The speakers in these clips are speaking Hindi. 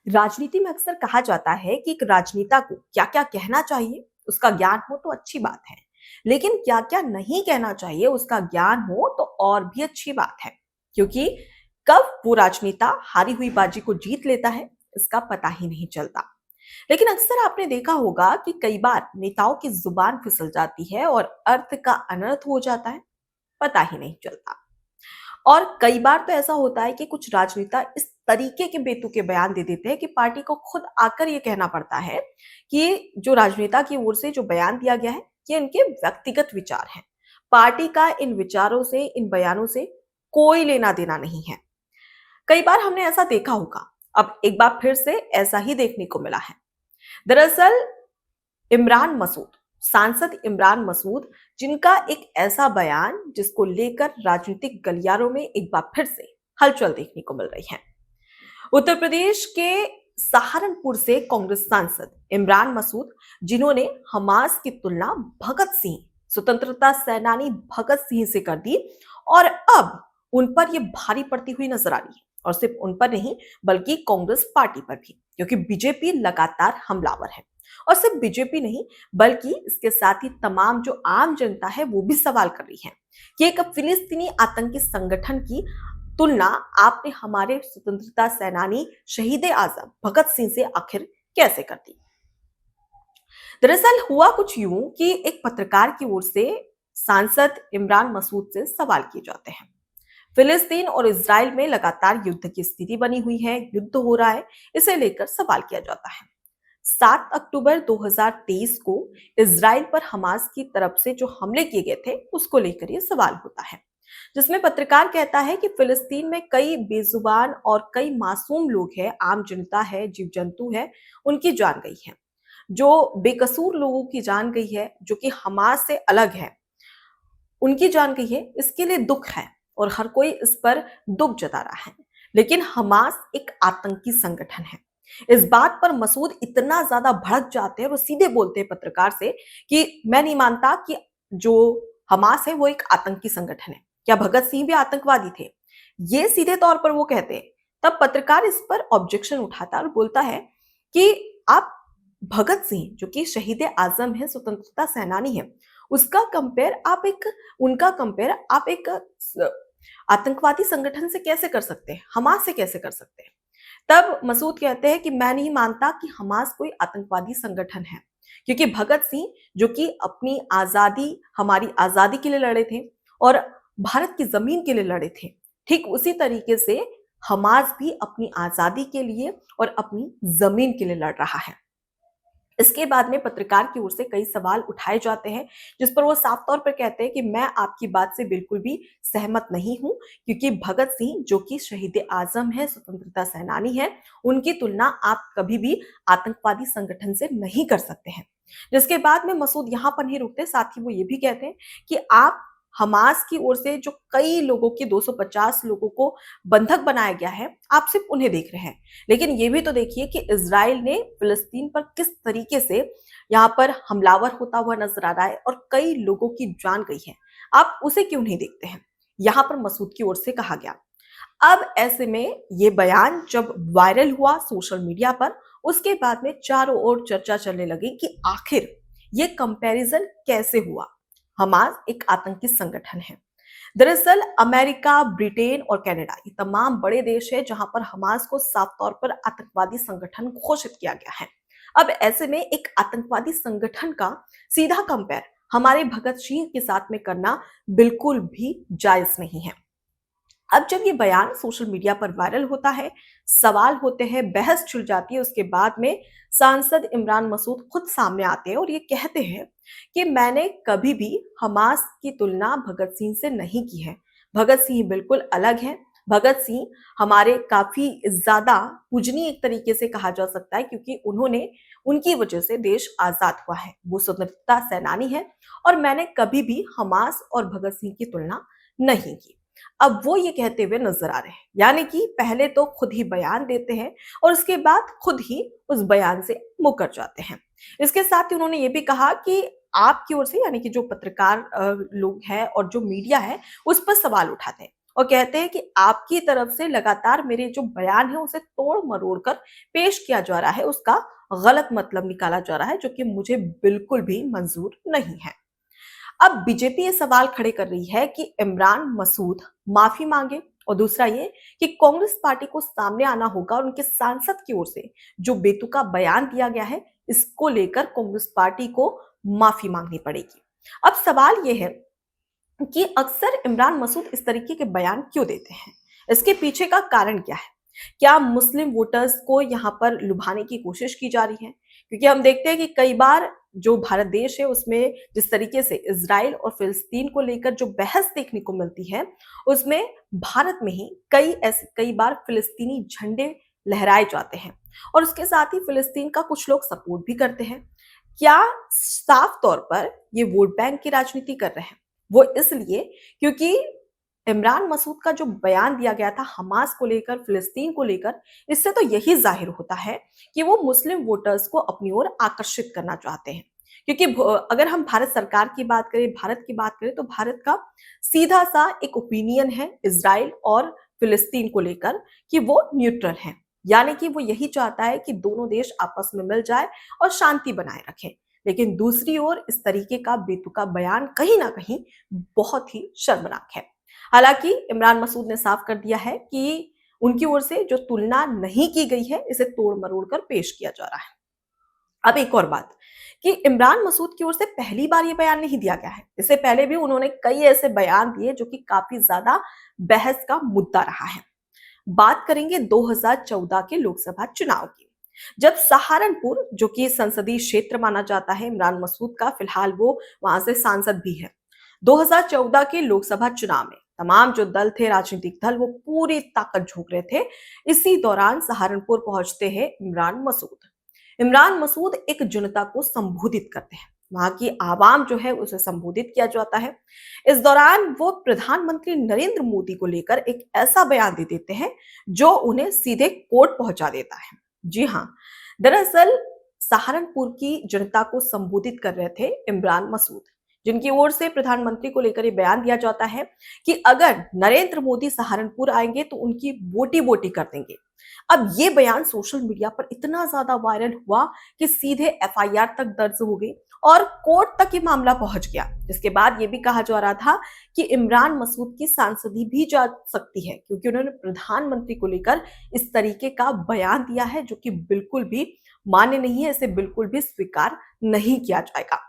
राजनीति में अक्सर कहा जाता है कि एक राजनेता को क्या क्या कहना चाहिए उसका ज्ञान हो तो अच्छी बात है, लेकिन क्या क्या नहीं कहना चाहिए उसका ज्ञान हो तो और भी अच्छी बात है। क्योंकि कब वो राजनेता हारी हुई बाजी को जीत लेता है इसका पता ही नहीं चलता। लेकिन अक्सर आपने देखा होगा कि कई बार नेताओं की जुबान फिसल जाती है और अर्थ का अनर्थ हो जाता है, पता ही नहीं चलता। और कई बार तो ऐसा होता है कि कुछ राजनेता इस तरीके के बेतुके बयान दे देते हैं कि पार्टी को खुद आकर ये कहना पड़ता है कि जो राजनेता की ओर से जो बयान दिया गया है ये इनके व्यक्तिगत विचार हैं। पार्टी का इन विचारों से, इन बयानों से कोई लेना देना नहीं है। कई बार हमने ऐसा देखा होगा, अब एक बार फिर से ऐसा ही देखने को मिला है। दरअसल इमरान मसूद, सांसद इमरान मसूद, जिनका एक ऐसा बयान जिसको लेकर राजनीतिक गलियारों में एक बार फिर से हलचल देखने को मिल रही है। उत्तर प्रदेश के सहारनपुर से कांग्रेस सांसद इमरान मसूद, जिन्होंने हमास की तुलना भगत सिंह, स्वतंत्रता सेनानी भगत सिंह से कर दी और अब उन पर यह भारी पड़ती हुई नजर आ रही है। और सिर्फ उन पर नहीं बल्कि कांग्रेस पार्टी पर भी, क्योंकि बीजेपी लगातार हमलावर है। और सिर्फ बीजेपी नहीं बल्कि इसके साथ ही तमाम जो आम जनता है वो भी सवाल कर रही है कि एक फिलिस्तीनी आतंकी संगठन की तुलना आपने हमारे स्वतंत्रता सेनानी शहीद आजम भगत सिंह से आखिर कैसे कर दी। दरअसल हुआ कुछ यूं कि एक पत्रकार की ओर से सांसद इमरान मसूद से सवाल किए जाते हैं। फिलिस्तीन और इजराइल में लगातार युद्ध की स्थिति बनी हुई है, युद्ध हो रहा है, इसे लेकर सवाल किया जाता है। 7 अक्टूबर 2023 को इजराइल पर हमास की तरफ से जो हमले किए गए थे उसको लेकर यह सवाल होता है, जिसमें पत्रकार कहता है कि फिलिस्तीन में कई बेजुबान और कई मासूम लोग हैं, आम जनता है, जीव जंतु है, उनकी जान गई है। जो बेकसूर लोगों की जान गई है, जो कि हमास से अलग है, उनकी जान गई है, इसके लिए दुख है और हर कोई इस पर दुख जता रहा है। लेकिन हमास एक आतंकी संगठन है। इस बात पर मसूद इतना ज्यादा भड़क जाते हैं और सीधे बोलते हैं पत्रकार से कि मैं नहीं मानता कि जो हमास है वो एक आतंकी संगठन है। क्या भगत सिंह भी आतंकवादी थे? ये सीधे तौर पर वो कहते हैं। तब पत्रकार इस पर ऑब्जेक्शन उठाता है और बोलता है कि आप भगत सिंह, जो कि शहीद आजम है, स्वतंत्रता सेनानी है, उसका कंपेयर आप एक उनका कंपेयर आप एक आतंकवादी संगठन से कैसे कर सकते हैं, हमास से कैसे कर सकते हैं? तब मसूद कहते हैं कि मैं नहीं मानता कि हमास कोई आतंकवादी संगठन है, क्योंकि भगत सिंह जो कि अपनी आजादी, हमारी आजादी के लिए लड़े थे और भारत की जमीन के लिए लड़े थे, ठीक उसी तरीके से हमास भी अपनी आजादी के लिए और अपनी जमीन के लिए लड़ रहा है। इसके बाद में पत्रकार की ओर से कई सवाल उठाए जाते हैं, जिस पर वो साफ तौर पर कहते हैं कि मैं आपकी बात से बिल्कुल भी सहमत नहीं हूं, क्योंकि भगत सिंह जो कि शहीद आजम है, स्वतंत्रता सेनानी है, उनकी तुलना आप कभी भी आतंकवादी संगठन से नहीं कर सकते हैं। जिसके बाद में मसूद यहां पर नहीं रुकते, साथ ही वो ये भी कहते हैं कि आप हमास की ओर से जो कई लोगों की 250 लोगों को बंधक बनाया गया है, आप सिर्फ उन्हें देख रहे हैं। लेकिन ये भी तो देखिए कि इजराइल ने फिलिस्तीन पर किस तरीके से यहाँ पर हमलावर होता हुआ नजर आ रहा है और कई लोगों की जान गई है। आप उसे क्यों नहीं देखते हैं? यहाँ पर मसूद की ओर से कहा गया। अब ऐसे में ये बयान जब वायरल हुआ सोशल मीडिया पर, उसके बाद में चारों ओर चर्चा चलने लगी कि आखिर ये कंपैरिजन कैसे हुआ। हमास एक आतंकी संगठन है। दरअसल अमेरिका, ब्रिटेन और कनाडा, ये तमाम बड़े देश हैं जहां पर हमास को साफ तौर पर आतंकवादी संगठन घोषित किया गया है। अब ऐसे में एक आतंकवादी संगठन का सीधा कंपेयर हमारे भगत सिंह के साथ में करना बिल्कुल भी जायज नहीं है। अब जब ये बयान सोशल मीडिया पर वायरल होता है, सवाल होते हैं, बहस छिड़ जाती है, उसके बाद में सांसद इमरान मसूद खुद सामने आते हैं और ये कहते हैं कि मैंने कभी भी हमास की तुलना भगत सिंह से नहीं की है। भगत सिंह बिल्कुल अलग है। भगत सिंह हमारे काफी ज्यादा पूजनीय एक तरीके से कहा जा सकता है, क्योंकि उन्होंने, उनकी वजह से देश आजाद हुआ है, वो स्वतंत्रता सेनानी है और मैंने कभी भी हमास और भगत सिंह की तुलना नहीं की। अब वो ये कहते हुए नजर आ रहे हैं, यानी कि पहले तो खुद ही बयान देते हैं और उसके बाद खुद ही उस बयान से मुकर जाते हैं। इसके साथ ही उन्होंने ये भी कहा कि आपकी ओर से, यानी कि जो पत्रकार लोग हैं और जो मीडिया है, उस पर सवाल उठाते हैं और कहते हैं कि आपकी तरफ से लगातार मेरे जो बयान है उसे तोड़ मरोड़ कर पेश किया जा रहा है, उसका गलत मतलब निकाला जा रहा है, जो कि मुझे बिल्कुल भी मंजूर नहीं है। अब बीजेपी ये सवाल खड़े कर रही है कि इमरान मसूद माफी मांगे, और दूसरा ये कि कांग्रेस पार्टी को सामने आना होगा और उनके सांसद की ओर से जो बेतुका बयान दिया गया है इसको लेकर कांग्रेस पार्टी को माफी मांगनी पड़ेगी। अब सवाल ये है कि अक्सर इमरान मसूद इस तरीके के बयान क्यों देते हैं? इसके पीछे का कारण क्या है? क्या मुस्लिम वोटर्स को यहाँ पर लुभाने की कोशिश की जा रही है? क्योंकि हम देखते हैं कि कई बार जो भारत देश है उसमें जिस तरीके से इजराइल और फिलिस्तीन को लेकर जो बहस देखने को मिलती है, उसमें भारत में ही कई बार फिलिस्तीनी झंडे लहराए जाते हैं और उसके साथ ही फिलिस्तीन का कुछ लोग सपोर्ट भी करते हैं। क्या साफ तौर पर ये वोट बैंक की राजनीति कर रहे हैं? वो इसलिए क्योंकि इमरान मसूद का जो बयान दिया गया था हमास को लेकर, फिलिस्तीन को लेकर, इससे तो यही जाहिर होता है कि वो मुस्लिम वोटर्स को अपनी ओर आकर्षित करना चाहते हैं। क्योंकि अगर हम भारत सरकार की बात करें, भारत की बात करें, तो भारत का सीधा सा एक ओपिनियन है इजराइल और फिलिस्तीन को लेकर कि वो न्यूट्रल है, यानी कि वो यही चाहता है कि दोनों देश आपस में मिल जाए और शांति बनाए रखें। लेकिन दूसरी ओर इस तरीके का बेतुका बयान कहीं ना कहीं बहुत ही शर्मनाक है। हालांकि इमरान मसूद ने साफ कर दिया है कि उनकी ओर से जो तुलना नहीं की गई है इसे तोड़ मरोड़ कर पेश किया जा रहा है। अब एक और बात कि इमरान मसूद की ओर से पहली बार ये बयान नहीं दिया गया है, इससे पहले भी उन्होंने कई ऐसे बयान दिए जो कि काफी ज्यादा बहस का मुद्दा रहा है। बात करेंगे 2014 के लोकसभा चुनाव की, जब सहारनपुर जो कि संसदीय क्षेत्र माना जाता है इमरान मसूद का, फिलहाल वो वहां से सांसद भी है। 2014 के लोकसभा चुनाव में तमाम जो दल थे, राजनीतिक दल, वो पूरी ताकत झोंक रहे थे। इसी दौरान सहारनपुर पहुंचते हैं इमरान मसूद। इमरान मसूद एक जनता को संबोधित करते हैं, वहां की आवाम जो है उसे संबोधित किया जाता है। इस दौरान वो प्रधानमंत्री नरेंद्र मोदी को लेकर एक ऐसा बयान दे देते हैं जो उन्हें सीधे कोर्ट पहुंचा देता है। जी हाँ, दरअसल सहारनपुर की जनता को संबोधित कर रहे थे इमरान मसूद, जिनकी ओर से प्रधानमंत्री को लेकर ये बयान दिया जाता है कि अगर नरेंद्र मोदी सहारनपुर आएंगे तो उनकी बोटी बोटी कर देंगे। अब ये बयान सोशल मीडिया पर इतना ज्यादा वायरल हुआ कि सीधे एफआईआर तक दर्ज हो गई और कोर्ट तक ये मामला पहुंच गया, जिसके बाद ये भी कहा जा रहा था कि इमरान मसूद की सांसदी भी जा सकती है, क्योंकि उन्होंने प्रधानमंत्री को लेकर इस तरीके का बयान दिया है जो कि बिल्कुल भी मान्य नहीं है, इसे बिल्कुल भी स्वीकार नहीं किया जाएगा।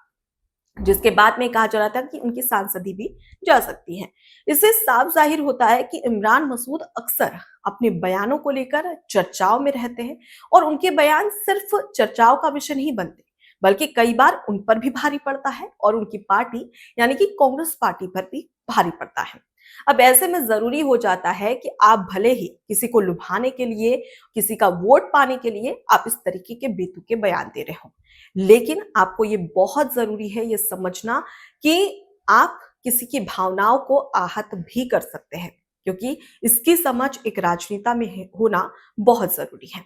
जिसके बाद में कहा जा रहा था कि उनकी सांसदी भी जा सकती है। इससे साफ जाहिर होता है कि इमरान मसूद अक्सर अपने बयानों को लेकर चर्चाओं में रहते हैं और उनके बयान सिर्फ चर्चाओं का विषय नहीं बनते, बल्कि कई बार उन पर भी भारी पड़ता है और उनकी पार्टी यानी कि कांग्रेस पार्टी पर भी भारी पड़ता है। अब ऐसे में जरूरी हो जाता है कि आप भले ही किसी को लुभाने के लिए, किसी का वोट पाने के लिए आप इस तरीके के बेतुके बयान दे रहे हो, लेकिन आपको ये बहुत जरूरी है ये समझना कि आप किसी की भावनाओं को आहत भी कर सकते हैं, क्योंकि इसकी समझ एक राजनेता में होना बहुत जरूरी है।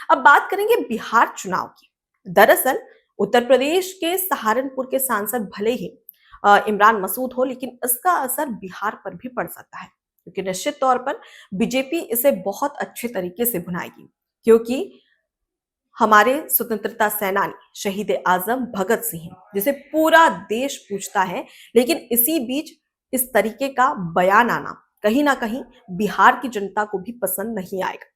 अब बात करेंगे बिहार चुनाव की। दरअसल उत्तर प्रदेश के सहारनपुर के सांसद भले ही इमरान मसूद हो, लेकिन इसका असर बिहार पर भी पड़ सकता है, क्योंकि निश्चित तौर पर बीजेपी इसे बहुत अच्छे तरीके से भुनाएगी, क्योंकि हमारे स्वतंत्रता सेनानी शहीद आजम भगत सिंह, जिसे पूरा देश पूछता है, लेकिन इसी बीच इस तरीके का बयान आना कहीं ना कहीं बिहार की जनता को भी पसंद नहीं आएगा।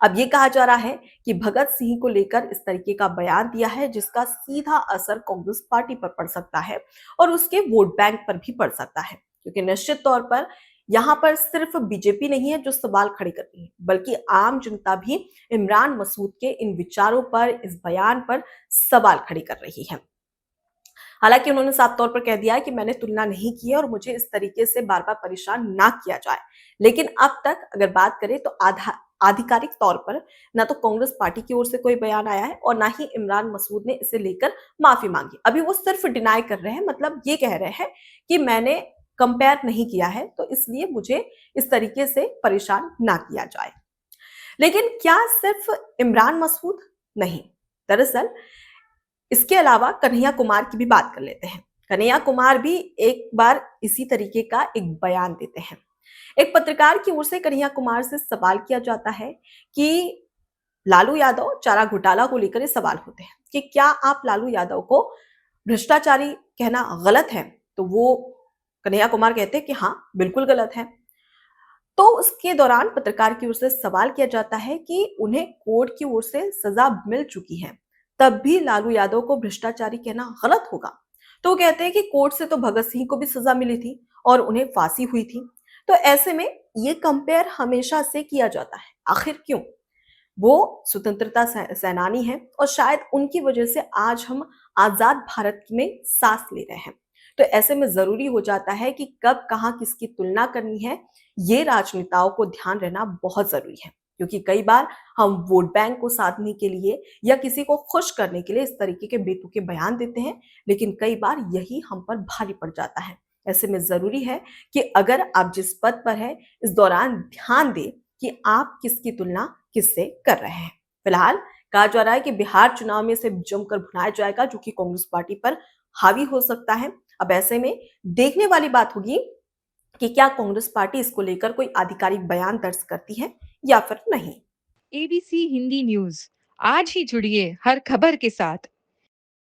अब ये कहा जा रहा है कि भगत सिंह को लेकर इस तरीके का बयान दिया है जिसका सीधा असर कांग्रेस पार्टी पर पड़ सकता है और उसके वोट बैंक पर भी पड़ सकता है, क्योंकि निश्चित तौर पर यहाँ पर सिर्फ बीजेपी नहीं है जो सवाल खड़े कर रही है, बल्कि आम जनता भी इमरान मसूद के इन विचारों पर, इस बयान पर सवाल खड़े कर रही है। हालांकि उन्होंने साफ तौर पर कह दिया है कि मैंने तुलना नहीं की है और मुझे इस तरीके से बार बार परेशान ना किया जाए, लेकिन अब तक अगर बात करें तो आधिकारिक तौर पर ना तो कांग्रेस पार्टी की ओर से कोई बयान आया है और ना ही इमरान मसूद ने इसे लेकर माफी मांगी। अभी वो सिर्फ डिनाई कर रहे हैं, मतलब ये कह रहे हैं कि मैंने कंपेयर नहीं किया है तो इसलिए मुझे इस तरीके से परेशान ना किया जाए। लेकिन क्या सिर्फ इमरान मसूद? नहीं, दरअसल इसके अलावा कन्हैया कुमार की भी बात कर लेते हैं। कन्हैया कुमार भी एक बार इसी तरीके का एक बयान देते हैं। एक पत्रकार की ओर से कन्हैया कुमार से सवाल किया जाता है कि लालू यादव चारा घोटाला को लेकर ये सवाल होते हैं कि क्या आप लालू यादव को भ्रष्टाचारी कहना गलत है? तो वो कन्हैया कुमार कहते हैं कि हाँ, बिल्कुल गलत है। तो उसके दौरान पत्रकार की ओर से सवाल किया जाता है कि उन्हें कोर्ट की ओर से सजा मिल चुकी है, तब भी लालू यादव को भ्रष्टाचारी कहना गलत होगा। तो वो कहते हैं कि कोर्ट से तो भगत सिंह को भी सजा मिली थी और उन्हें फांसी हुई थी। तो ऐसे में ये कंपेयर हमेशा से किया जाता है, आखिर क्यों? वो स्वतंत्रता सेनानी हैं और शायद उनकी वजह से आज हम आजाद भारत में सांस ले रहे हैं। तो ऐसे में जरूरी हो जाता है कि कब कहाँ किसकी तुलना करनी है, ये राजनेताओं को ध्यान रहना बहुत जरूरी है, क्योंकि कई बार हम वोट बैंक को साधने के लिए या किसी को खुश करने के लिए इस तरीके के बेतुके बयान देते हैं, लेकिन कई बार यही हम पर भारी पड़ जाता है। ऐसे में जरूरी है कि अगर आप जिस पद पर है, इस दौरान ध्यान दें कि आप किसकी तुलना किससे कर रहे हैं। फिलहाल कहा जा रहा है कि बिहार चुनाव में इसे जमकर भुनाया जाएगा, जो कि कांग्रेस पार्टी पर हावी हो सकता है। अब ऐसे में देखने वाली बात होगी कि क्या कांग्रेस पार्टी इसको लेकर कोई आधिकारिक बयान दर्ज करती है या फिर नहीं। एबीसी हिंदी न्यूज आज ही जुड़िए हर खबर के साथ